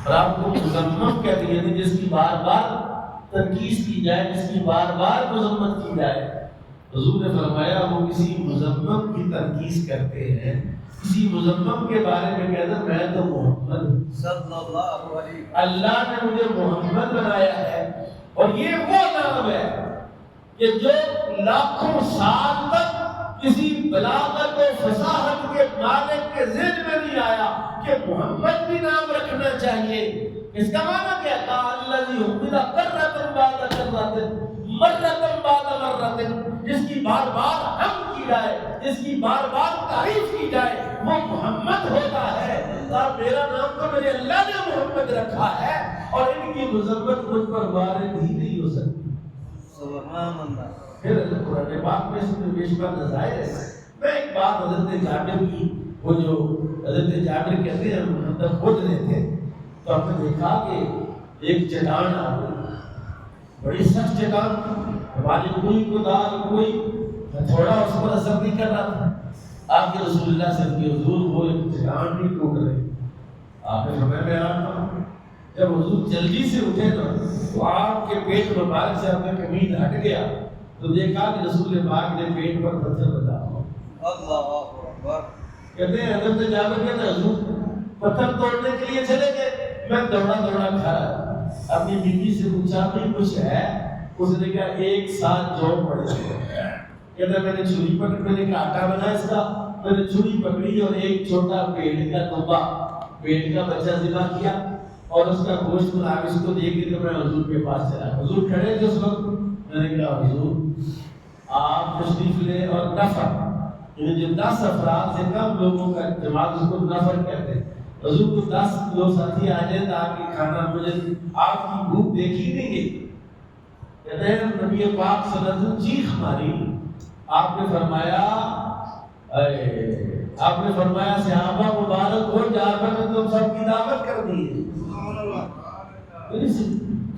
اور آپ کو مذمم کہتے ہیں جس کی بار بار تنقید کی جائے، جس کی بار بار مذمت کی جائے۔ حضور نے فرمایا وہ کسی مذمم کی تنقید کرتے ہیں، کسی مذمم کے بارے میں کہتے ہیں میں تو محمد صلی اللہ علیہ وسلم، اللہ نے مجھے محمد بنایا ہے۔ اور یہ وہ نام ہے کہ جو لاکھوں سال تک کسی بلاغت و فصاحت کے مالک کے ذہن میں نہیں آیا کہ محمد بھی نام رکھنا چاہیے۔ اس کا معنی کیا تھا؟ الذی حمد کرۃ بعد کرۃ مرۃ بعد مرۃ، جس کی بار بار حمد کی جائے، جس کی بار بار تعریف کی جائے، وہ محمد ہوتا ہے۔ اور میرا نام تو میرے اللہ نے محمد رکھا ہے، اور ان کی مذمت مجھ پر وارد ہی نہیں ہو سکتی۔ سبحان اللہ۔ پھر قرآن پاک میں اس میں بیشمار نظائر ہے۔ میں ایک بات حضرت جابر کی، وہ جو حضرت جابر کہتے ہیں ہم اندر کھود رہے تھے تو ہم نے دیکھا کہ ایک چٹان آ گئی، بڑی سخت چٹان، ہماری کوئی کدال کوئی تھوڑا اس پر اثر نہیں کر رہا تھا۔ آپ کے رسول اللہ صلی اللہ علیہ وسلم حضور وہ ایک چٹان نہیں ٹوٹ رہے۔ آپ نے فرمایا میں آ رہا ہوں۔ جب حضور جلدی سے اٹھے تو آپ کے پیٹ مبارک سے آپ کا کمین ہٹ گیا تو دیکھا کہ رسول پاک نے پیٹ پر پتھر بندھا۔ اللہ اکبر۔ کہتے ہیں حضرت جابر کہتے ہیں حضور پتھر توڑنے کے لیے چلے گئے، میں دوڑا دوڑا کھڑا اپنی بیوی سے پوچھا بھائی کچھ ہے؟ اس نے کہا ایک ساتھ جو پڑے ہوئے۔ کہتا ہے میں نے چھری پکڑی، میں نے کہا آٹا بنا اس کا، میں نے چھری پکڑی اور ایک چھوٹا پیڑ کا توبہ، پیڑ کا بچہ ذبح کیا اور اس کا گوشت بنا کے اس کو دے کے تو میں حضور کے پاس چلا۔ حضور کھڑے تھے اس وقت، میں نے کہا حضور آپ تشریف لے، اور نفر یعنی جو 10 افراد سے کم لوگوں کا جماعت اس کو نفر کہتے ہیں۔ حضور کو 10 لوگ ساتھی آ جائیں تو آپ کی کھانا مجھے آپ کی بھوک دیکھی نہیں گئی۔ کہتے ہیں نبی پاک صلی اللہ علیہ وسلم چیخ ماری، آپ نے فرمایا صحابہ مبارک ہو، جعفر نے تم سب کی دعوت کر دی ہے۔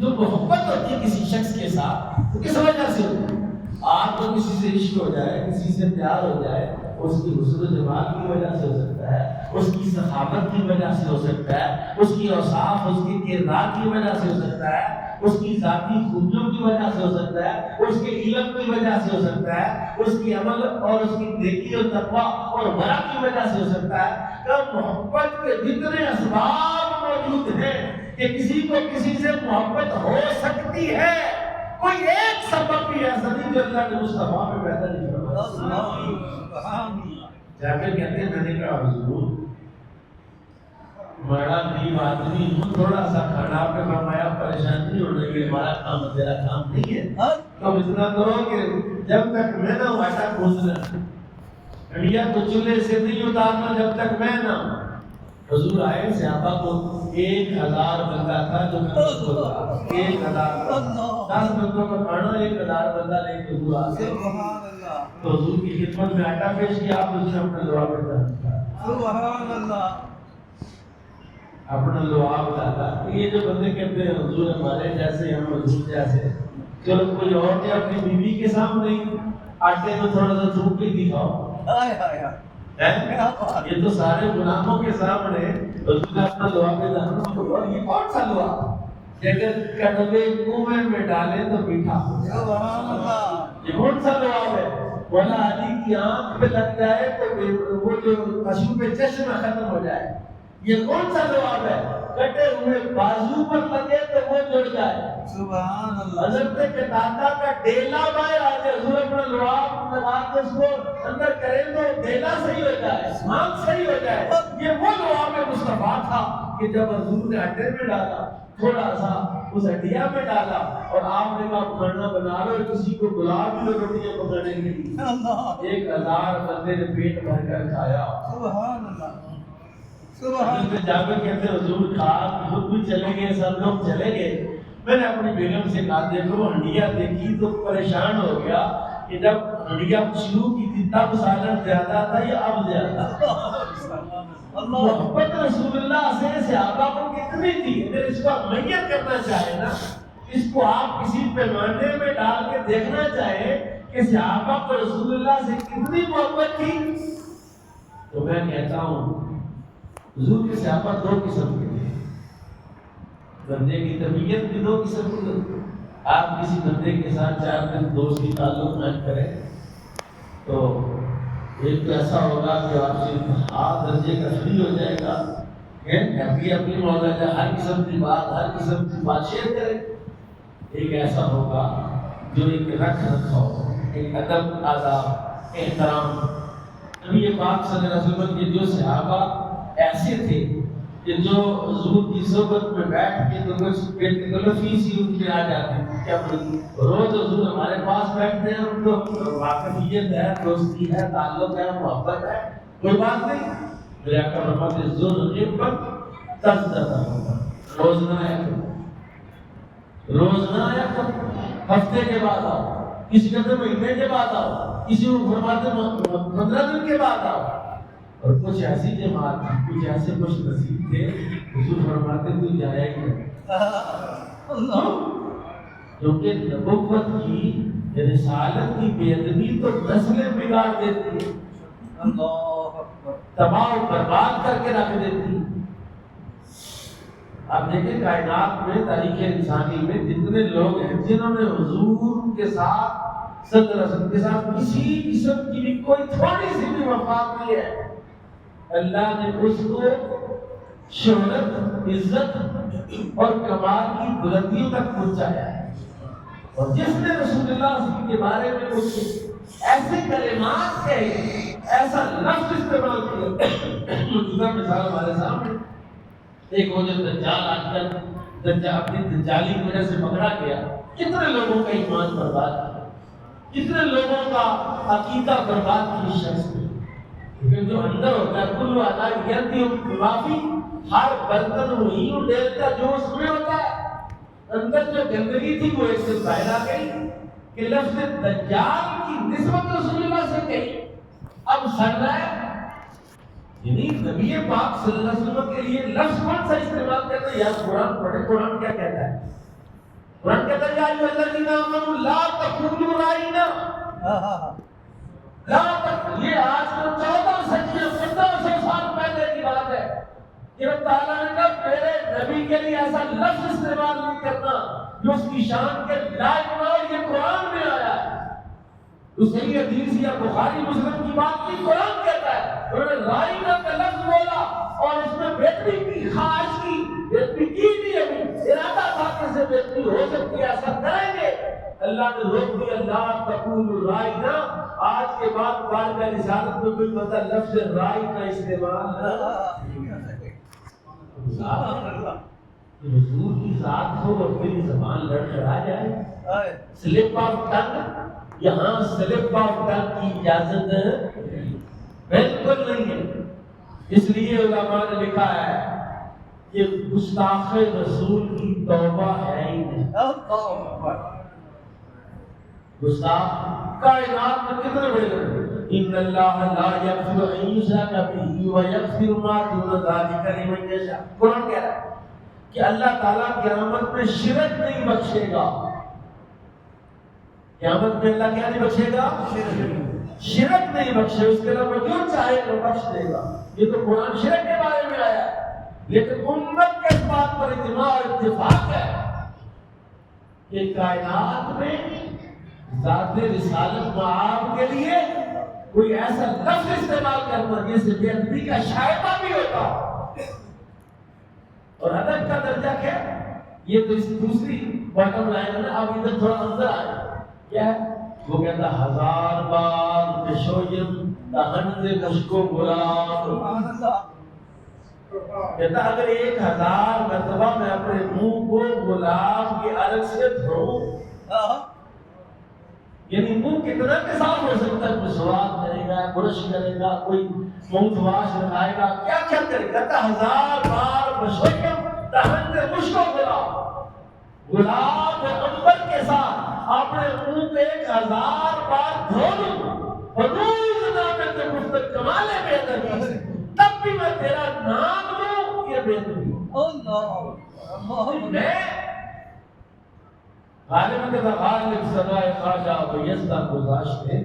جو محبت ہوتی ہے کسی شخص کے ساتھ تو کس وجہ سے ہوتی ہے؟ آپ کو کسی سے عشق ہو جائے، کسی سے پیار ہو جائے، اس کی حسن و جمال کی وجہ سے ہو سکتا ہے، اس کی سخاوت کی وجہ سے ہو سکتا ہے، اس کی اوصاف، اس کی کردار کی وجہ سے ہو سکتا ہے، اس کی ذاتی خوبیوں کی وجہ سے ہو سکتا ہے، اس کے علم کی وجہ سے ہو سکتا ہے، اس کی عمل اور اس کی نیکی اور تقویٰ اور ورع کی وجہ سے ہو سکتا ہے۔ کہ محبت کے جتنے اسباب موجود ہیں کہ کسی کو کسی سے محبت ہو سکتی ہے، کوئی ایک سبب بھی ایسا نہیں جو اللہ نے مصطفیٰ میں پیدا نہیں فرمایا۔ جابر کہتے ہیں میں نے کہا حضور بڑا غریب آدمی ہوں، تھوڑا سا کھانا آپ نے فرمایا پریشان نہیں ہونا، یہ ہمارا کام تیرا کام نہیں ہے۔ تم اتنا کرو کہ جب تک میں نہ ہوں آٹا گوندنا، ہنڈیا تو چولہے سے نہیں اتارنا جب تک میں نہ ہوں۔ حضور آئے، صحابہ کو 1000 بندہ تھا جو کھانا کھول رہا، 1000 10 بندوں کا کھانا 1000 بندہ لے کے حضور آ گئے۔ تو حضور کی خدمت میں آٹا پیش کیا، آپ نے اپنا لعاب ڈالا، سبحان اللہ، اپنا لعاب ڈالا۔ یہ جو بندے کہتے ہیں حضور ہمارے جیسے، ہم حضور جیسے، چلو کوئی اور نے اپنی بیوی کے سامنے آٹے میں تھوڑا سا تھوک کے دکھاؤ، یہ تو سارے غلاموں کے سامنے حضور نے اپنا لعاب ڈالا۔ اور یہ کون سا لعاب؟ اگر کڑوے کنویں میں ڈالے تو میٹھا ہو جائے، سبحان اللہ۔ یہ کون سا لعاب ہے؟ مولا علی کی آنکھ پہ لگ جائے تو وہ جو خشوع پہ چشمہ ختم ہو جائے۔ یہ کون سا لعاب ہے؟ کٹے ہوئے بازو پر لگے تو وہ جڑ جائے، سبحان اللہ۔ حضرت قتادہ کا ڈیلا باہر آ جائے، حضور اپنا لعاب لگا کے اس کو اندر کریں تو ڈیلا صحیح ہو جائے، آنکھ صحیح ہو جائے۔ یہ وہ لعاب مصطفیٰ تھا کہ جب حضور نے آٹے میں ڈالا، تھوڑا سا اس ہڈیا میں ڈالا اور آپ نے کہا کھانا بنا لو، کسی کو بلا بھی لو روٹیاں پکانے کے لیے۔ 1000 بندے نے پیٹ بھر کر کھایا، سبحان اللہ۔ حضرت جابر کہتے ہیں حضور کھا خود بھی چلے گئے، سب لوگ چلے گئے۔ میں نے اپنی بیگم سے کہا دیکھو ہنڈیا دیکھی تو پریشان ہو گیا کہ جب ہنڈیا شروع کی تھی تب سالن زیادہ تھا یا اب زیادہ؟ محبت رسول اللہ سے صحابہ کو کتنی تھی؟ اگر اس کو میت کرنا چاہے نا، اس کو آپ کسی پیمانے میں ڈال کے دیکھنا چاہے کہ صحابہ کو رسول اللہ سے کتنی محبت تھی، تو میں کہتا ہوں حضور کے صحابہ 2 قسم کے تھے۔ بندے کی طبیعت بھی دو قسم کی ہوتی ہے۔ آپ کسی بندے کے ساتھ 4 دن دوستی تعلق نہ کریں تو ایک تو ایسا ہوگا کہ آپ سے ہاتھ درجے کا فری ہو جائے گا، اپنی مولا جائے، ہر قسم کی بات شیئر کرے۔ ایک ایسا ہوگا جو ایک رکھ رکھاؤ، ایک ادب، آداب، احترام۔ نبی پاک صلی اللہ علیہ وسلم کے جو صحابہ ایسے تھے کہ جو حضور کی صحبت میں بیٹھ کے تو غلطی سی ان کے آ جاتی تھی، کیا روز حضور ہمارے پاس بیٹھتے ہیں، ان کو واقفیت ہے، دوستی ہے، تعلق ہے، محبت ہے، کوئی بات نہیں۔ میرے آقا فرماتے ہیں ظلم پر روز نہ آیا کرو، روز نہ آیا کرو، ہفتے کے بعد آؤ، کسی کہتے مہینے کے بعد آؤ، کسی کو فرماتے 15 دن کے بعد آؤ۔ اور کچھ ایسی جماعت تھی، کچھ ایسے خوش نصیب تھے، حضور فرماتے تو جایا ہی نہیں، کیونکہ نبوت کی رسالت کی بے ادبی تو نسلیں بگاڑ دیتی ہے، تباہ و برباد کر کے رکھ دیتی۔ آپ دیکھیں کائنات میں، تاریخ انسانی میں جتنے لوگ ہیں جنہوں نے حضور کے ساتھ صلی اللہ علیہ وسلم کے ساتھ کسی قسم کی بھی کوئی تھوڑی سی بھی وفا کی ہے، اللہ نے اس کو شہرت، عزت اور کمال کی بلندیوں تک پہنچایا ہے۔ اور جس نے رسول اللہ صلی اللہ علیہ وسلم کے بارے میں کچھ ایسے کلمات کہے، ایسا لفظ استعمال کیا، موجودہ مثال ہمارے سامنے ایک وہ جو دجال آج کل اپنی دجالی کی وجہ سے پکڑا گیا، کتنے لوگوں کا ایمان برباد کیا، کتنے لوگوں کا عقیدہ برباد کی شخص نے۔ لیکن جو اندر ہوتا ہے کلو علاق یعنی معافی، ہر برتن وہی اڈیلتا جو اس میں ہوتا ہے، اندر جو گندگی تھی وہ ایک سے باہر آ گئی کہ لفظ دجال کی نسبت رسول اللہ سے کہی، اب سڑ رہا ہے۔ یعنی نبی پاک صلی اللہ علیہ وسلم کے لیے لفظ کون سا استعمال کرتے ہیں؟ یا قرآن پڑھے، قرآن کیا کہتا ہے؟ قرآن کہتا ہے یا ایھا الذین آمنوا لا تقولوا رائنا، لا تقولوا، یہ آج سے 1500 سال پہلے کی بات ہے کہ اللہ تعالیٰ نے کہا میرے نبی کے لیے ایسا لفظ استعمال نہیں کرنا جو اس کی شان کے لائق نہ ہو، یہ قرآن میں آیا ہے۔ تو صحیح حدیث یا بخاری مسلم کی بات کی، قرآن کہتا ہے۔ انہوں نے رائنا کا لفظ بولا اور اس میں بہتری کی، خواہش کی، بہتری کی نہیں، ابھی ارادہ تھا کہ سے بہتری ہو سکتی ہے، ایسا کریں گے۔ اللہ نے روک دیا، اللہ تقول رائنا، آج کے بعد بار کا رسالت میں کوئی پتہ لفظ رائنا استعمال حضور کی ذات ہو اور میری زبان لڑ کر آ جائے، سلپ آف ٹنگ، یہاں سلپ آف ٹنگ کی اجازت بالکل نہیں ہے۔ اس لیے علماء نے لکھا ہے کہ گستاخ رسول کی توبہ ہے ہی نہیں۔ گستاخ کائنات میں کتنے بڑے ہیں، ان اللہ لا یغفر ان یشرک بہ ویغفر ما دون ذلک لمن یشاء۔ قرآن کہہ رہا ہے کہ اللہ تعالیٰ قیامت میں شرک نہیں بخشے گا، قیامت میں اللہ کیا نہیں بخشے گا؟ شرک نہیں بخشے، اس کے علاوہ جو چاہے وہ بخش دے گا۔ یہ تو قرآن شرک کے بارے میں آیا ہے، لیکن امت کے اس بات پر اجماع اور اتفاق ہے کہ کائنات میں ذات رسالت معاب کے لیے کوئی ایسا لفظ استعمال کرنا جس سے بے ادبی کا شائبہ بھی ہوتا، اور ادب کا درجہ کیا؟ یہ تو اس دوسری باٹم لائن ہے نا۔ اب ادھر تھوڑا اندر آئے، کیا ہے وہ کہتا ہزار بار بشویم دہن مشکو گلاب، کہتا اگر 1000 مرتبہ میں اپنے منہ کو گلاب کے عرق سے دھوؤں، یعنی منہ کتنا کے صاف ہو سکتا ہے؟ مسواک کرے گا، برش کرے گا، کوئی ماؤتھ واش لگائے گا، کیا کیا کرے گا؟ 1000 بار بشویم دہن مشکو گلاب، گلاب اور عنبر کے ساتھ اپنے منہ پہ 1000 بار دھو لوں، روز نام کے مفت کمالے بے ادبی سے، تب بھی میں تیرا نام لوں، یہ بے ادبی۔ میں غالب کے غالب سدائے خواجہ و یزدہ گزاشت ہے،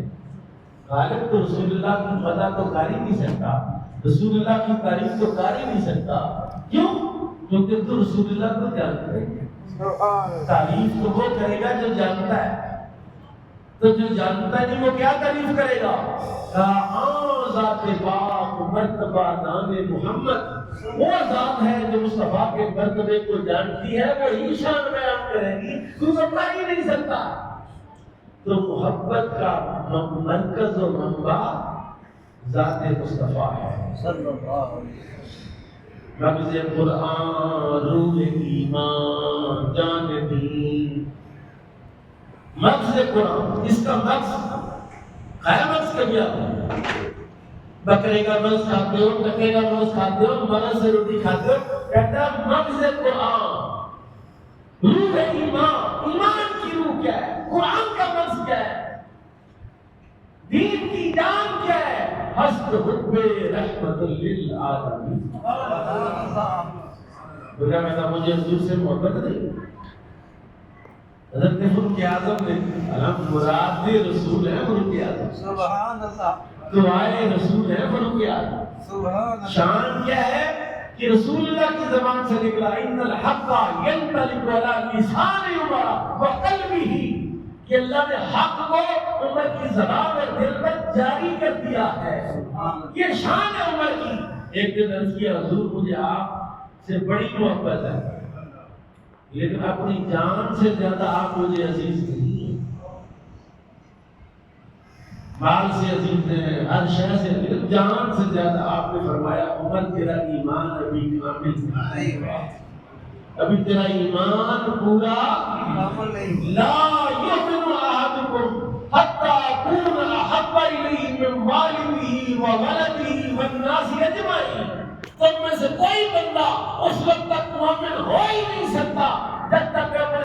غالب تو رسول اللہ کی مدح تو کر ہی نہیں سکتا، رسول اللہ کی تعریف تو کر ہی نہیں سکتا۔ کیوں؟ کیونکہ تو رسول اللہ کو جانتا ہے، تعریف تو وہ کرے گا جو جانتا ہے، تو جو جانتا نہیں وہ کیا تعریف کرے گا؟ ذات پاک مرتبہ نام محمد، وہ ذات ہے جو مصطفیٰ کے مرتبے کو جانتی ہے، وہی شان بیان کرے گی، تو سمجھ ہی نہیں سکتا۔ تو محبت کا مرکز و منبع ذات مصطفیٰ ہے صلی اللہ علیہ وسلم۔ لفظ قرآن روح ایمان جان دین، لفظ قرآن اس کا مقصد قیامت کا کیا؟ بکرے کا گوشت کھاتے ہو، کٹے کا گوشت کھاتے ہو، مغز سے روٹی کھاتے ہو، کہتا ہے مغز قرآن روح ایمان، ایمان کی روح کیا ہے؟ قرآن کا مغز کیا ہے؟ دین کی جان کیا ہے؟ حسب حب رحمت للعالمین۔ بولا میں نے مجھے حضور سے محبت نہیں، حضرت فاروق اعظم نے الحمد مراد رسول ہے فاروق اعظم، سبحان اللہ، دعائے رسول ہے فاروق اعظم، سبحان اللہ۔ شان کیا ہے کہ رسول اللہ کی زبان سے نکلا ان الحق ينطلق على لسان عمر وقلبه، کہ اللہ نے حق کو عمر کی زبان اور دل پر جاری کر دیا ہے، یہ شان ہے عمر کی۔ ایک دن عرض کیا حضور مجھے آپ سے بڑی محبت ہے، لیکن اپنی جان سے زیادہ آپ مجھے عزیز نہیں ہیں، مال سے عزیز ہیں، ہر شے سے عزیز، جان سے زیادہ۔ آپ نے فرمایا عمر تیرا ایمان ابھی کامل نہیں، ابھی تیرا ایمان پورا لا یؤمن احدکم حتی اکون احب الیہ من والدہ وولدہ والناس اجمعین، تم میں سے کوئی بندہ اس وقت